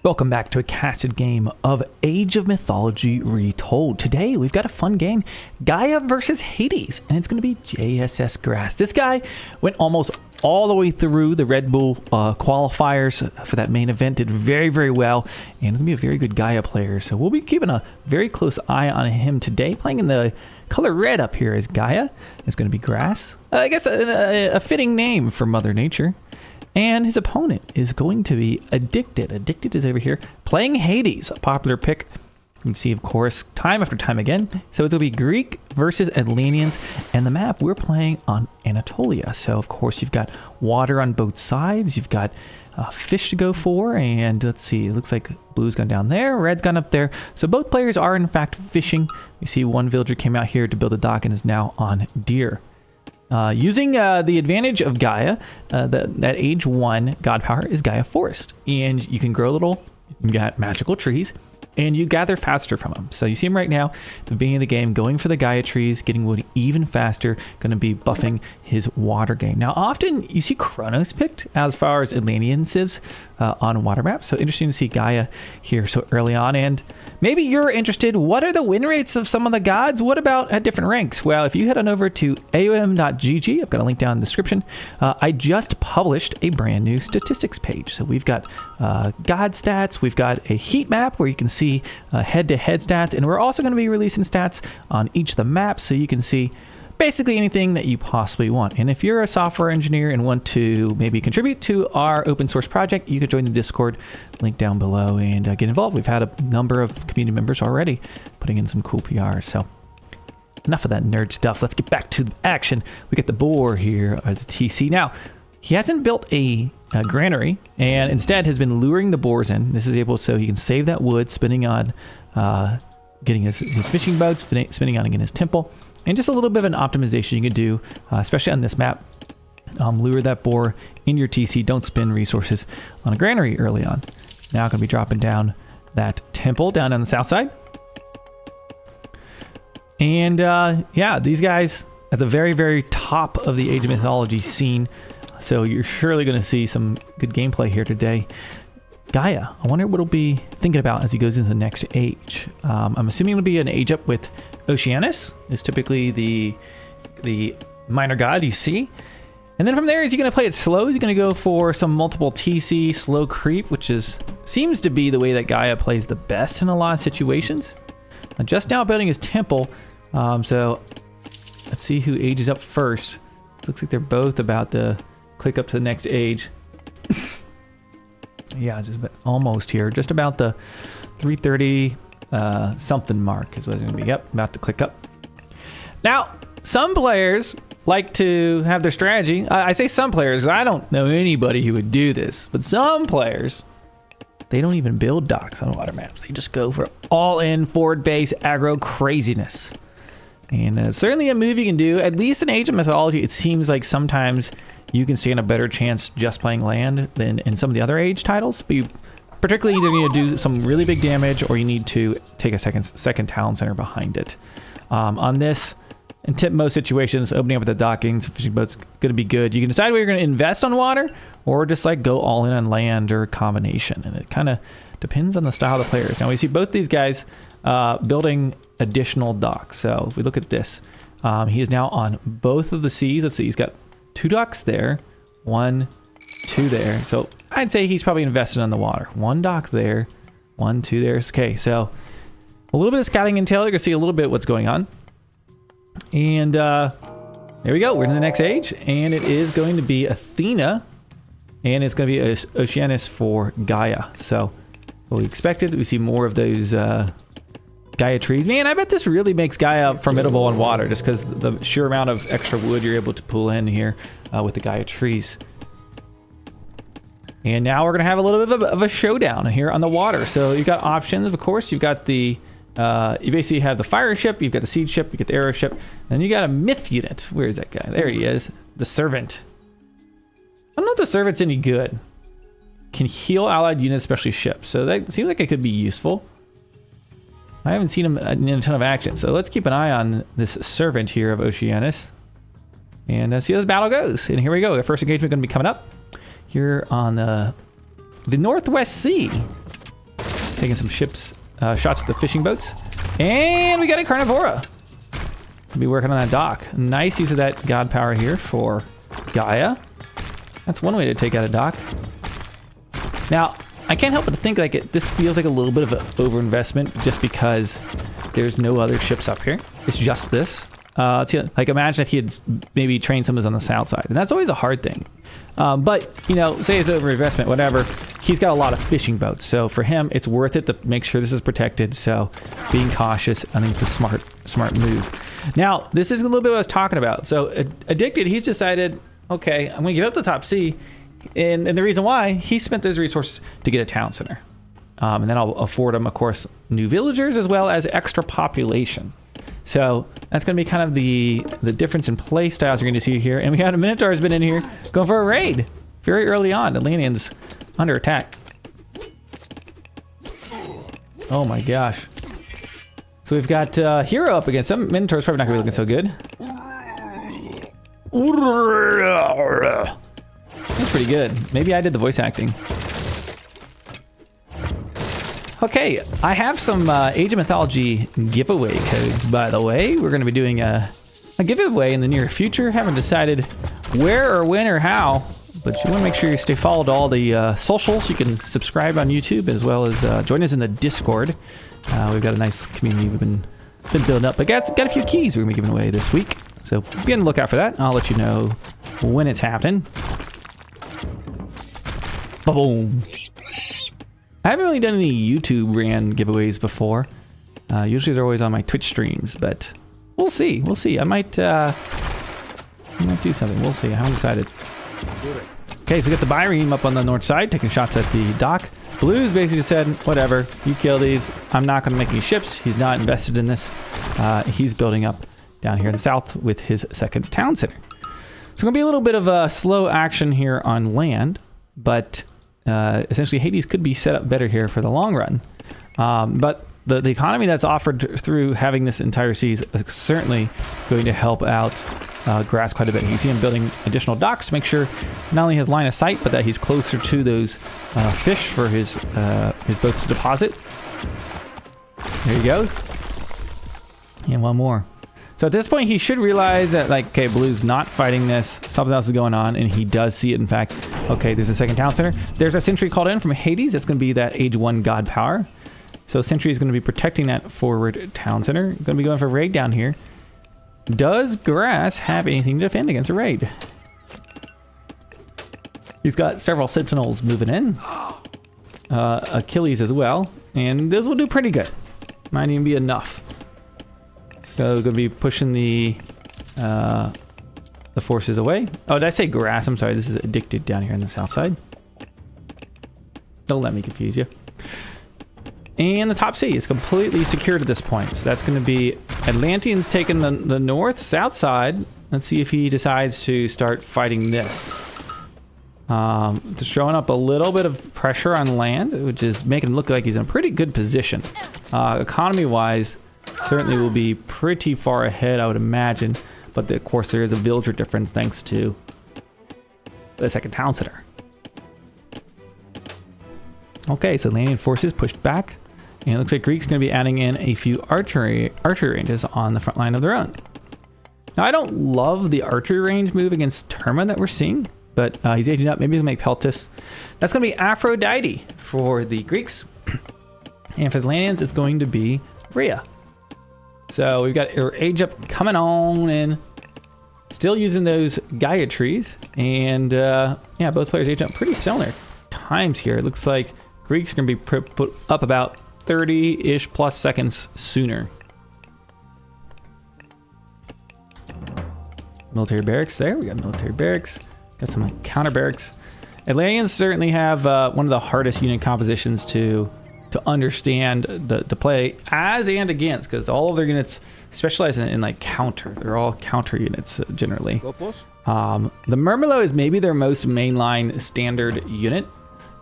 Welcome back to a casted game of Age of Mythology Retold. Today we've got a fun game, Gaia versus Hades, and it's going to be JSS.Grass. This guy went almost all the way through the Red Bull qualifiers for that main event, did very, very well, and going to be a very good Gaia player. So we'll be keeping a very close eye on him today, playing in the color red up here is Gaia. It's going to be Grass. I guess a fitting name for Mother Nature. And his opponent is going to be Addicted. Addicted is over here playing Hades, a popular pick. You can see, of course, time after time again. So it's going to be Greek versus Atlanteans. And the map, we're playing on Anatolia. So, of course, you've got water on both sides. You've got fish to go for. And let's see, it looks like blue's gone down there. Red's gone up there. So both players are, in fact, fishing. You see one villager came out here to build a dock and is now on deer. Using the advantage of Gaia, that age 1 god power is Gaia Forest. And you can grow little, you got magical trees, and you gather faster from them. So you see him right now at the beginning of the game going for the Gaia trees, getting wood even faster, going to be buffing his water game. Now often you see Kronos picked as far as Atlantean civs on water maps. So interesting to see Gaia here so early on. And maybe you're interested, what are the win rates of some of the gods? What about at different ranks? Well, if you head on over to aom.gg, I've got a link down in the description. I just published a brand new statistics page. So we've got god stats, we've got a heat map where you can see head-to-head stats, and we're also going to be releasing stats on each of the maps so you can see basically anything that you possibly want. And if you're a software engineer and want to maybe contribute to our open source project, you could join the Discord link down below and get involved. We've had a number of community members already putting in some cool PRs. So enough of that nerd stuff. Let's get back to action. We got the boar here, or the TC. Now, he hasn't built a granary and instead has been luring the boars in. This is able so he can save that wood, spending on getting his fishing boats, spending on getting his temple. And just a little bit of an optimization you can do, especially on this map. Lure that boar in your TC. Don't spend resources on a granary early on. Now going to be dropping down that temple down on the south side. And yeah, these guys at the very, very top of the Age of Mythology scene. So you're surely going to see some good gameplay here today. Gaia, I wonder what he'll be thinking about as he goes into the next age. I'm assuming it'll be an age up with Oceanus, is typically the minor god you see. And then from there, is he going to play it slow? Is he going to go for some multiple TC slow creep, which seems to be the way that Gaia plays the best in a lot of situations. Just now building his temple, so let's see who ages up first. It looks like they're both about to click up to the next age. Yeah, just almost here. Just about the 330 something mark is what it's going to be. Yep, about to click up. Now, some players like to have their strategy. I say some players because I don't know anybody who would do this. But some players, they don't even build docks on water maps. They just go for all-in forward base aggro craziness. And certainly a move you can do. At least in Age of Mythology, it seems like sometimes you can stand a better chance just playing land than in some of the other Age titles. But you particularly either need to do some really big damage or you need to take a second talent center behind it. On this, in most situations, opening up at the dockings, fishing boat's going to be good. You can decide whether you're going to invest on water or just like go all in on land or a combination. And it kind of depends on the style of the players. Now we see both these guys building additional docks. So if we look at this, he is now on both of the seas. Let's see, he's got 2 docks there, 1, 2 there. So I'd say he's probably invested on the water. 1 dock there, 1, 2 there. Okay, so a little bit of scouting intel. You can see a little bit what's going on. And there we go. We're in the next age, and it is going to be Athena, and it's going to be Oceanus for Gaia. So what we expected, we see more of those Gaia trees. Man, I bet this really makes Gaia formidable on water just because the sheer amount of extra wood you're able to pull in here with the Gaia trees. And now we're going to have a little bit of a showdown here on the water. So you've got options, of course. You've got the, you basically have the fire ship, you've got the siege ship, you get the arrow ship, and you got a myth unit. Where is that guy? There he is. The servant. I don't know if the servant's any good. Can heal allied units, especially ships. So that seems like it could be useful. I haven't seen him in a ton of action, so let's keep an eye on this servant here of Oceanus and see how this battle goes. And here we go. Our first engagement going to be coming up here on the Northwest Sea. taking some ships, shots at the fishing boats. And we got a Carnivora. We'll be working on that dock. Nice use of that god power here for Gaia. That's one way to take out a dock. Now, I can't help but think like this feels like a little bit of an overinvestment just because there's no other ships up here. It's just this. Like imagine if he had maybe trained some of us on the south side, and that's always a hard thing. But you know, say it's overinvestment, whatever. He's got a lot of fishing boats, so for him, it's worth it to make sure this is protected. So being cautious, I think it's a smart move. Now, this is a little bit what I was talking about. So Addicted, he's decided, okay, I'm going to give up the top C, and the reason why, he spent those resources to get a town center, and then I'll afford him, of course, new villagers as well as extra population. So that's going to be kind of the difference in play styles you're going to see here. And we got a Minotaur has been in here going for a raid very early on. Atlanteans under attack. Oh my gosh. So we've got Hero up against them. Minotaur's probably not going to be looking so good. That's pretty good. Maybe I did the voice acting. Okay, I have some Age of Mythology giveaway codes, by the way. We're going to be doing a giveaway in the near future. Haven't decided where or when or how, but you want to make sure you stay followed to all the socials. You can subscribe on YouTube as well as join us in the Discord. We've got a nice community we've been building up. But got a few keys we're going to be giving away this week. So be on the lookout for that. I'll let you know when it's happening. Boom. I haven't really done any YouTube ran giveaways before. Usually they're always on my Twitch streams, but we'll see. We'll see. I might do something. We'll see. I haven't decided. Okay, so we got the Byreme up on the north side, taking shots at the dock. Blues basically just said, whatever, you kill these. I'm not going to make any ships. He's not invested in this. He's building up down here in the south with his second town center. So going to be a little bit of a slow action here on land, but essentially Hades could be set up better here for the long run. But the economy that's offered through having this entire sea is certainly going to help out Grass quite a bit. You see him building additional docks to make sure not only his line of sight, but that he's closer to those fish for his boats to deposit. There he goes. And one more. So at this point, he should realize that, like, okay, Blue's not fighting this. Something else is going on, and he does see it, in fact. Okay, there's a second town center. There's a sentry called in from Hades. That's going to be that Age 1 god power. So Sentry is going to be protecting that forward town center. Going to be going for a raid down here. Does Grass have anything to defend against a raid? He's got several sentinels moving in. Achilles as well. And this will do pretty good. Might even be enough. So going to be pushing the forces away. Oh, did I say Grass? I'm sorry. This is Addicted down here on the south side. Don't let me confuse you. And the top sea is completely secured at this point. So that's going to be Atlanteans taking the north, south side. Let's see if he decides to start fighting this. Just showing up a little bit of pressure on land, which is making him look like he's in a pretty good position. Economy-wise, certainly will be pretty far ahead, I would imagine. But of course, there is a villager difference thanks to the second town center. Okay, so Atlantean forces pushed back. And it looks like Greek's going to be adding in a few archery ranges on the front line of their own. Now, I don't love the archery range move against Terma that we're seeing, but he's aging up. Maybe he'll make Peltis. That's going to be Aphrodite for the Greeks. And for the Atlanteans, it's going to be Rhea. So we've got our age up coming on in. Still using those Gaia trees. And yeah, both players age up pretty similar times here. It looks like Greeks are going to be put up about 30-ish plus seconds sooner. Military barracks there. We got military barracks. Got some counter barracks. Atlanteans certainly have one of the hardest unit compositions to understand, to play as and against, because all of their units specialize in like counter. They're all counter units generally. The Murmillo is maybe their most mainline standard unit.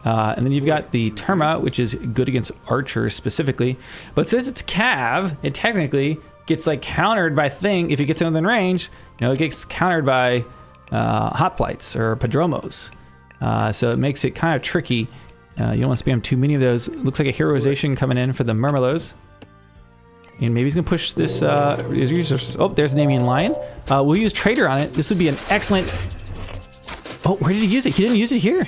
And then you've got the Terma, which is good against archers specifically. But since it's Cav, it technically gets like countered by thing. If it gets within range, you know, it gets countered by hoplites or padromos. So it makes it kind of tricky You don't want to spam too many of those. Looks like a heroization coming in for the Murmillows. And maybe he's going to push this... oh, there's an Nemean Lion. We'll use Trader on it. This would be an excellent... Oh, where did he use it? He didn't use it here.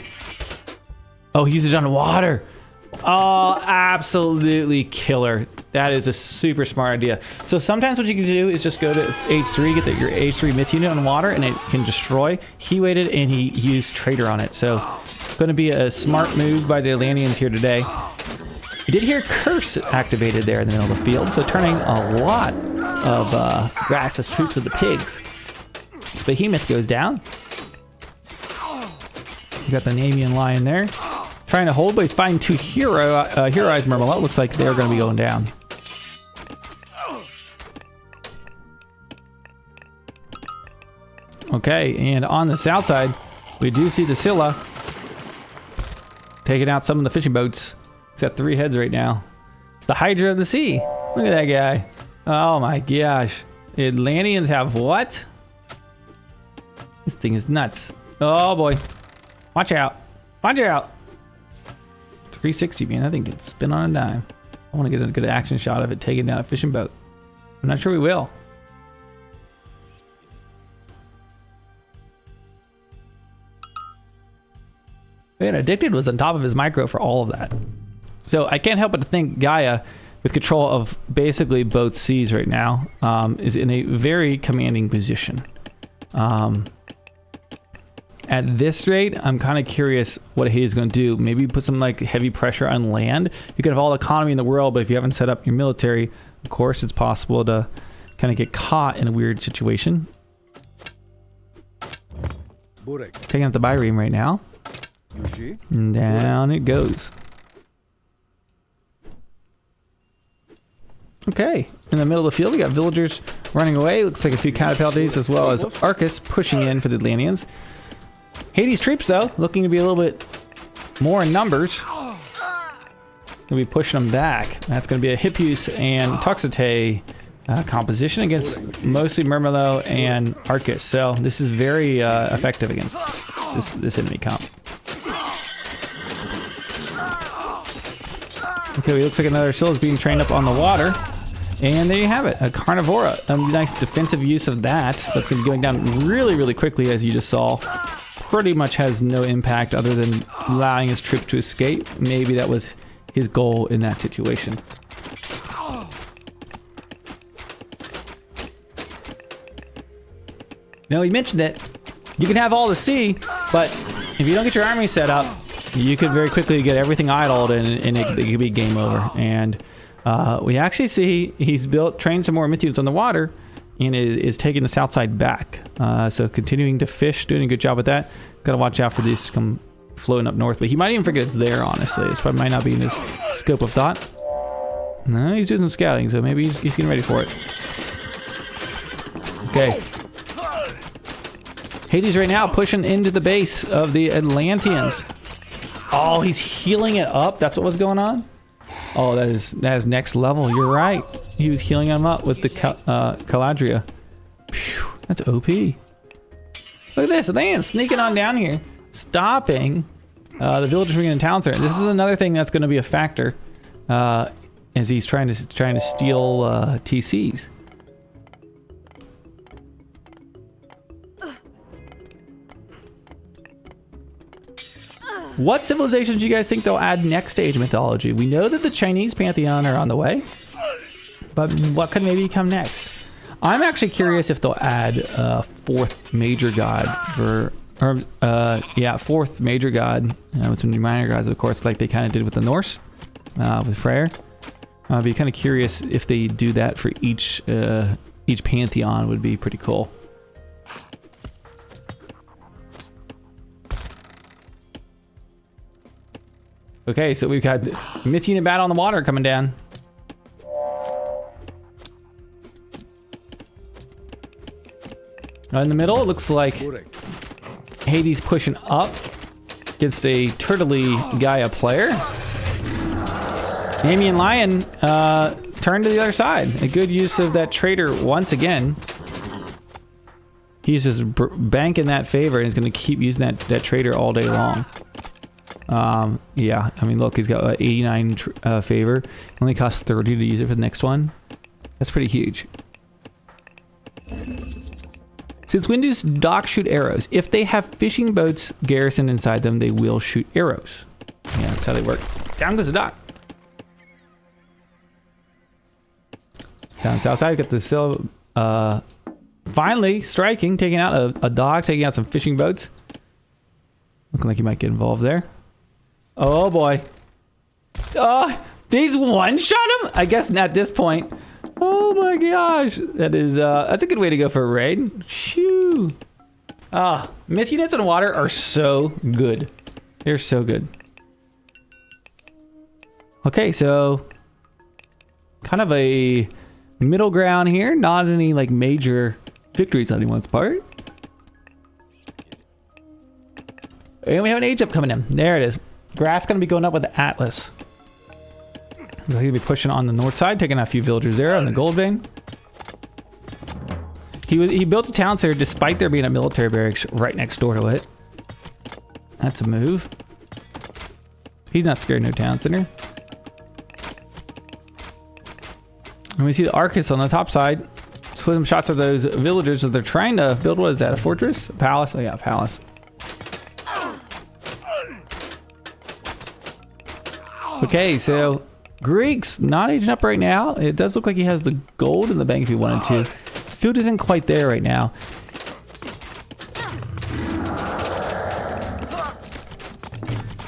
Oh, he used it on water. Oh, absolutely killer. That is a super smart idea. So sometimes what you can do is just go to H3, get your H3 myth unit on water, and it can destroy. He waited and he used Trader on it. So going to be a smart move by the Atlanteans here today. You did hear Curse activated there in the middle of the field, so turning a lot of Grass's troops of the pigs. Behemoth goes down. You got the Nemean Lion there. Trying to hold, but he's fighting two heroized Murmillo. Looks like they're going to be going down. Okay, and on the south side, we do see the Scylla taking out some of the fishing boats. He's got 3 heads right now. It's the Hydra of the Sea. Look at that guy. Oh my gosh. The Atlanteans have what? This thing is nuts. Oh boy. Watch out. Watch out. 360, man. That thing can spin on a dime. I want to get a good action shot of it taking down a fishing boat. I'm not sure we will. Man, Addicted was on top of his micro for all of that. So I can't help but to think Gaia, with control of basically both seas right now, is in a very commanding position. At this rate, I'm kind of curious what Hades is going to do. Maybe put some like heavy pressure on land. You could have all the economy in the world, but if you haven't set up your military, of course, it's possible to kind of get caught in a weird situation. Taking out the Byreme right now. And down it goes. Okay, in the middle of the field, we got villagers running away. Looks like a few catapulties as well as Arcus pushing in for the Atlanteans. Hades troops, though, looking to be a little bit more in numbers. We'll be pushing them back. That's going to be a Hippius and Toxote composition against mostly Murmillo and Arcus. So this is very effective against this enemy comp. Okay, it looks like another Scylla is being trained up on the water. And there you have it, a Carnivora. A nice defensive use of that. That's going to be going down really, really quickly, as you just saw. Pretty much has no impact other than allowing his troops to escape. Maybe that was his goal in that situation. Now, he mentioned it. You can have all the sea, but if you don't get your army set up, you could very quickly get everything idled and it could be game over. And we actually see he's trained some more myth units on the water and is taking the south side back. So continuing to fish, doing a good job with that. Got to watch out for these to come floating up north. But he might even forget it's there, honestly. This probably might not be in his scope of thought. No, he's doing some scouting, so maybe he's getting ready for it. Okay. Hades right now pushing into the base of the Atlanteans. Oh, he's healing it up. That's what was going on? Oh, that is next level. You're right. He was healing him up with the Caladria. Phew, that's OP. Look at this. Atlanteans sneaking on down here, stopping the villagers from getting in town center. This is another thing that's going to be a factor as he's trying to steal TCs. What civilizations do you guys think they'll add next to Age of Mythology? We know that the Chinese Pantheon are on the way, but what could maybe come next? I'm actually curious if they'll add a fourth major god fourth major god with some minor gods, of course, like they kind of did with the Norse, with Freyr. I'd be kind of curious if they do that for each Pantheon. Would be pretty cool. Okay, so we've got Myth Unit battle on the water coming down. In the middle, it looks like Hades pushing up against a turtly Gaia player. Nemean Lion turned to the other side. A good use of that traitor once again. He's just banking that favor and he's going to keep using that traitor all day long. Yeah, I mean, look, he's got 89 favor. It only costs 30 to use it for the next one. That's pretty huge. Since windows dock shoot arrows, if they have fishing boats garrisoned inside them, they will shoot arrows. Yeah, that's how they work. Down goes the dock. Down south side, got the finally striking, taking out a dock, taking out some fishing boats. Looking like he might get involved there. Oh boy. Oh, these one-shot him? I guess at this point. Oh my gosh. That is, that's a good way to go for a raid. Shoo. Myth units on water are so good. They're so good. Okay, so kind of a middle ground here. Not any like major victories on anyone's part. And we have an age up coming in. There it is. Grass gonna be going up with the Atlas. He's gonna be pushing on the north side, taking out a few villagers there on the gold vein. He built a town center despite there being a military barracks right next door to it. That's a move. He's not scared of no town center. And we see the Arcus on the top side. Put some shots of those villagers that they're trying to build. What is that? A fortress? A palace? Oh yeah, a palace. Okay, so Greek's not aging up right now. It does look like he has the gold in the bank if he wanted to. Food isn't quite there right now.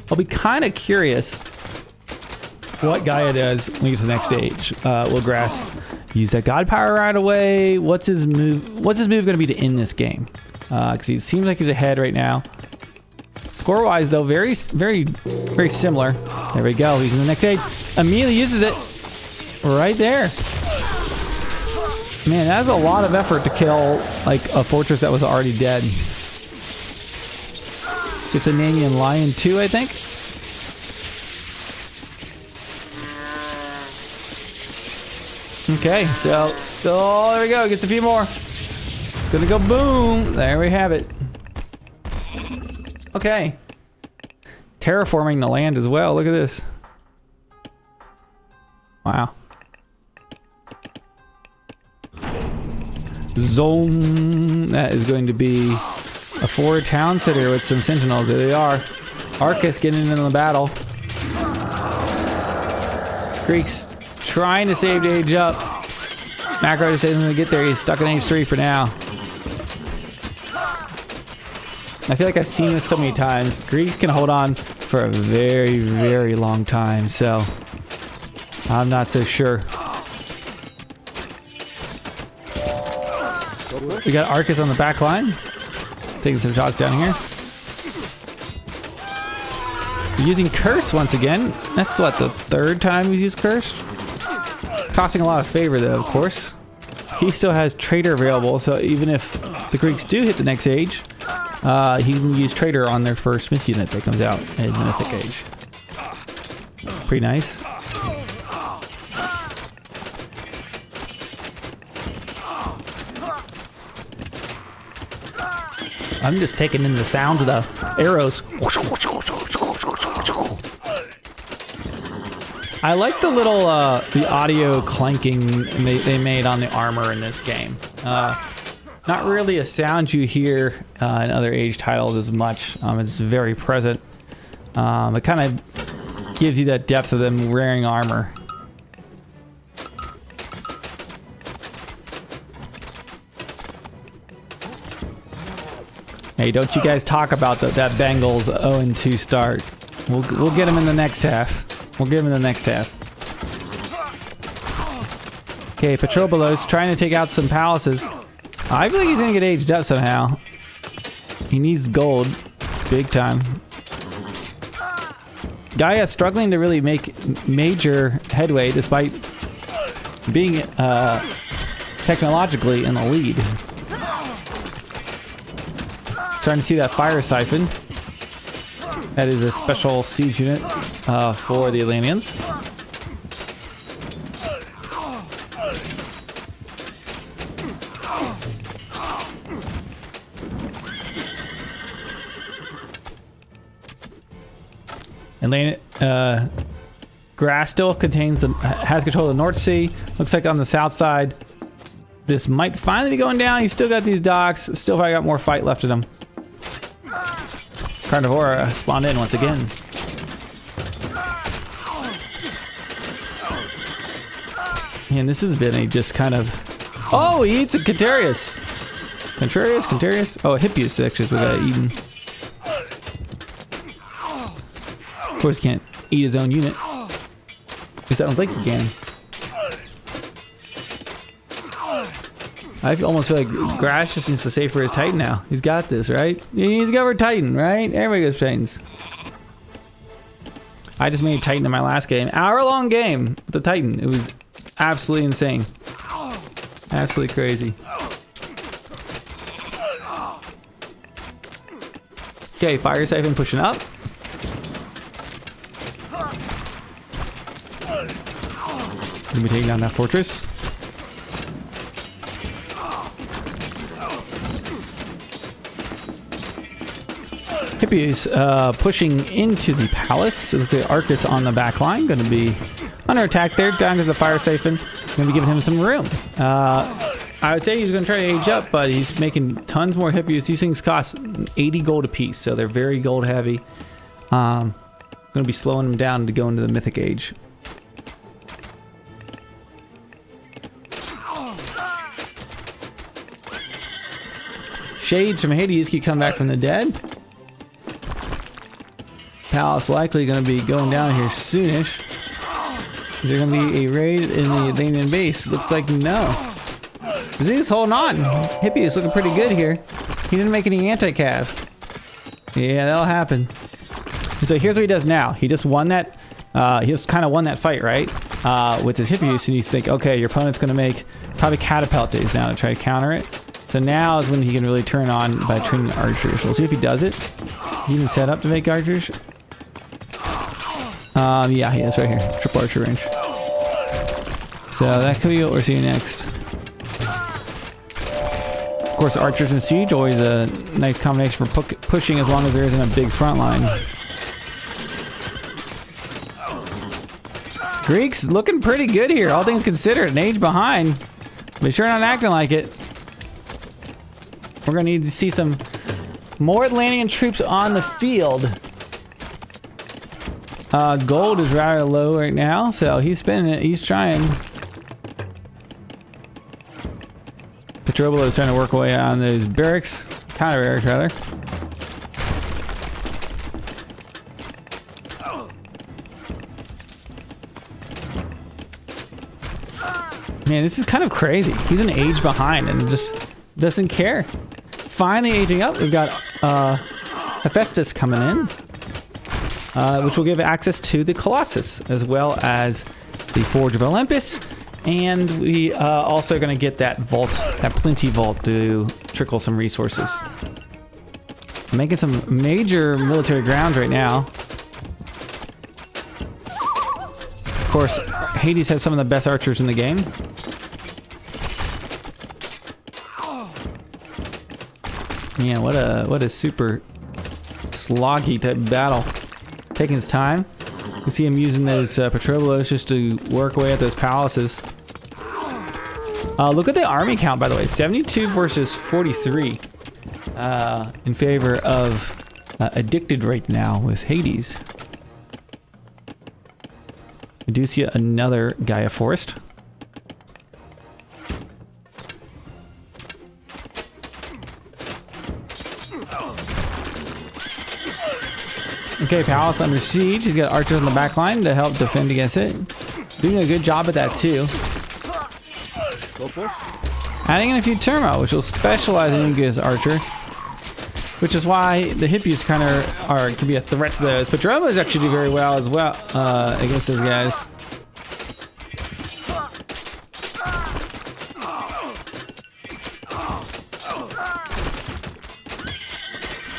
I'll be kind of curious what Gaia does when we get to the next stage. Will Grass use that god power right away? What's his move? What's his move going to be to end this game? Because he seems like he's ahead right now. Score-wise, though, very similar. There we go. He's in the next stage. Immediately uses it right there. Man, that's a lot of effort to kill like a fortress that was already dead. It's a Namian lion too, I think. Okay, so there we go. Gets a few more. Gonna go boom. There we have it. Okay. Terraforming the land as well. Look at this. Wow. Zone. That is going to be a forward town center with some sentinels. There they are. Arcus getting into the battle. Greeks trying to save the age up. Macro just isn't going to get there. He's stuck in age 3 for now. I feel like I've seen this so many times. Greeks can hold on for a very, very long time, so I'm not so sure. We got Arcus on the back line. Taking some shots down here. Using Curse once again. That's what, the 3rd time we've used Curse? Costing a lot of favor though, of course. He still has Trader available, so even if the Greeks do hit the next age, he can use Trader on their first Myth unit that comes out in the Mythic Age. Pretty nice. I'm just taking in the sounds of the arrows. I like the little the audio clanking they made on the armor in this game. Not really a sound you hear in other Age titles as much. It's very present. It kind of gives you that depth of them wearing armor. Hey, don't you guys talk about that Bengals 0-2 start. We'll get him in the next half. We'll get him in the next half. Okay, Petrobolos trying to take out some palaces. I feel like he's gonna get aged up somehow. He needs gold, big time. Gaia struggling to really make major headway despite being technologically in the lead. Starting to see that fire siphon. That is a special siege unit for the Atlanteans. Grass still has control of the North Sea. Looks like on the south side, this might finally be going down. He's still got these docks. Still probably got more fight left in him. Carnivora spawned in once again. And this has been a just kind of... Oh, he eats a Contarius. Contarius? Oh, a Hippias actually is what got eaten. Of course, he can't eat his own unit. At least I don't think he can. I almost feel like Grass just needs to save for his Titan now. He's got this, right? He needs to go for Titan, right? Everybody goes for Titans. I just made Titan in my last game. Hour-long game with the Titan. It was absolutely insane. Absolutely crazy. Okay, Fire Siphon pushing up. Gonna be taking down that fortress. Hippies pushing into the palace. So the Arcus on the back line. Going to be under attack there. Down to the Fire Siphon. Going to be giving him some room. I would say he's going to try to age up, but he's making tons more Hippies. These things cost 80 gold apiece, so they're very gold heavy. Going to be slowing them down to go into the Mythic Age. Shades from Hades keep coming back from the dead. Palace likely going to be going down here soonish. Is there going to be a raid in the Atlantean base? Looks like no. He's holding on. Hippie is looking pretty good here. He didn't make any anti-cav. Yeah, that'll happen. And so here's what he does now. He just won that. He just kind of won that fight, right? With his Hippie use, and you think, okay, your opponent's going to make probably catapult days now to try to counter it. So now is when he can really turn on by training archers. We'll see if he does it. He even set up to make archers. Yeah, he is right here. Triple archer range. So that could be what we're seeing next. Of course, archers and siege, always a nice combination for pushing as long as there isn't a big front line. Greeks looking pretty good here, all things considered. An age behind. But sure not acting like it. We're going to need to see some more Atlantean troops on the field. Gold is rather low right now, so he's spending it. He's trying. Petrobolo is trying to work away on those barracks. Counter barracks, rather. Man, this is kind of crazy. He's an age behind and just doesn't care. Finally aging up. We've got Hephaestus coming in. Which will give access to the Colossus, as well as the Forge of Olympus. And we also going to get that vault, that Plenty Vault, to trickle some resources. Making some major military grounds right now. Of course, Hades has some of the best archers in the game. Yeah, what a super sloggy type battle. Taking his time. You see him using those Petrobolos just to work away at those palaces. Look at the army count, by the way. 72 versus 43 in favor of Addicted right now with Hades. We do see another Gaia Forest. Okay, Palace under siege. He's got archers on the back line to help defend against it. Doing a good job at that too. Adding in a few turmo, which will specialize in his archer. Which is why the Hippies kind of can be a threat to those. But Dromos actually do very well as well against those guys.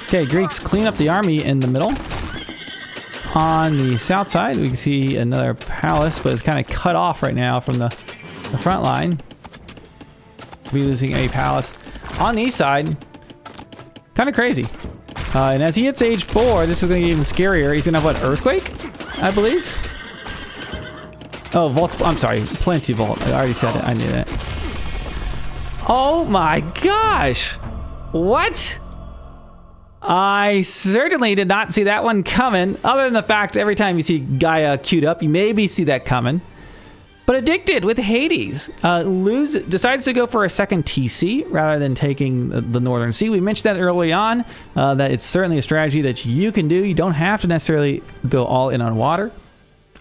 Okay, Greeks clean up the army in the middle. On the south side, we can see another palace, but it's kind of cut off right now from the front line. We'll be losing a palace. On the east side, kind of crazy. And as he hits age 4, this is going to get even scarier. He's going to have, what, Earthquake, I believe? Oh, Vault. I'm sorry, Plenty Vault. I already said it. I knew that. Oh my gosh. What? I certainly did not see that one coming, other than the fact every time you see Gaia queued up, you maybe see that coming. But Addicted with Hades decides to go for a second TC rather than taking the Northern Sea. We mentioned that early on, that it's certainly a strategy that you can do. You don't have to necessarily go all in on water.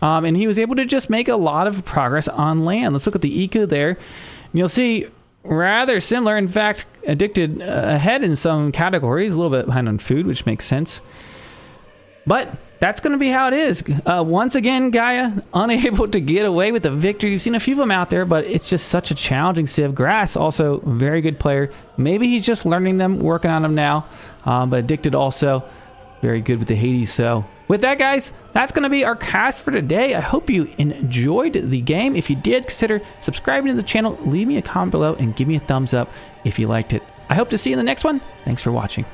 And he was able to just make a lot of progress on land. Let's look at the eco there. And you'll see rather similar. In fact, Addicted ahead in some categories, a little bit behind on food, which makes sense. But that's going to be how it is. Once again, Gaia unable to get away with the victory. You've seen a few of them out there, but it's just such a challenging civ. Grass, also a very good player. Maybe he's just learning them, working on them now. But Addicted also very good with the Hades. So with that, guys, that's going to be our cast for today. I hope you enjoyed the game. If you did, consider subscribing to the channel. Leave me a comment below and give me a thumbs up if you liked it. I hope to see you in the next one. Thanks for watching.